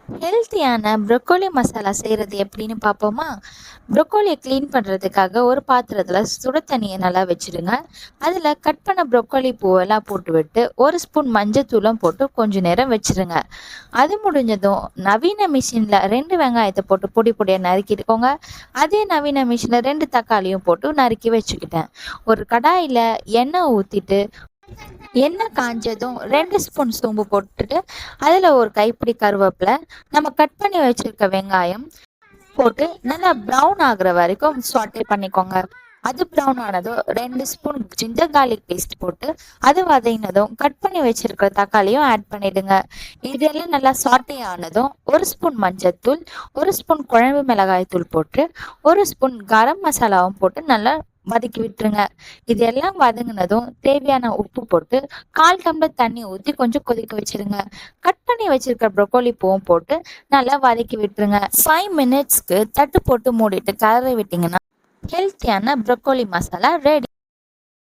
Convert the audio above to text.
ஹெல்த்தியான ப்ரொக்கோலி மசாலா செய்கிறது எப்படின்னு பார்ப்போமா? ப்ரொக்கோலியை க்ளீன் பண்ணுறதுக்காக ஒரு பாத்திரத்தில் சுடு தண்ணியை நல்லா வச்சுடுங்க. அதில் கட் பண்ண ப்ரொக்கோலி பூவெல்லாம் போட்டு விட்டு ஒரு ஸ்பூன் மஞ்சத்தூளும் போட்டு கொஞ்சம் நேரம் வச்சுருங்க. அது முடிஞ்சதும் நவீன மிஷினில் 2 வெங்காயத்தை போட்டு பொடி பொடியாக நறுக்கிட்டுக்கோங்க. அதே நவீன மிஷினில் 2 தக்காளியும் போட்டு நறுக்கி வச்சுக்கிட்டேன். ஒரு கடாயில் எண்ணெய் ஊற்றிட்டு எண்ணெய் காஞ்சதும் 2 ஸ்பூன் சோம்பு போட்டுட்டு அதில் ஒரு கைப்பிடி கருவேப்பிலை, நம்ம கட் பண்ணி வச்சிருக்க வெங்காயம் போட்டு நல்லா ப்ரௌன் ஆகுற வரைக்கும் சாட்டே பண்ணிக்கோங்க. அது ப்ரௌன் ஆனதும் 2 ஸ்பூன் ஜிஞ்சர் கார்லிக் பேஸ்ட் போட்டு அது வதங்கினதும் கட் பண்ணி வச்சிருக்கிற தக்காளியும் ஆட் பண்ணிடுங்க. இதெல்லாம் நல்லா சாட்டே ஆனதும் 1 ஸ்பூன் மஞ்சத்தூள், 1 ஸ்பூன் குழம்பு மிளகாய் தூள் போட்டு 1 ஸ்பூன் கரம் மசாலாவும் போட்டு நல்லா வதக்கி விட்டுருங்க. இதெல்லாம் வதங்கினதும் தேவையான உப்பு போட்டு 1/4 டம்ளர் தண்ணி ஊற்றி கொஞ்சம் கொதிக்க வச்சிருங்க. கட் பண்ணி வச்சிருக்க ப்ரொக்கோலி பூவும் போட்டு நல்லா வதக்கி விட்டுருங்க. 5 மினிட்ஸ்க்கு தட்டு போட்டு மூடிட்டு கலரி விட்டிங்கன்னா ஹெல்த்தியான ப்ரொக்கோலி மசாலா ரெடி.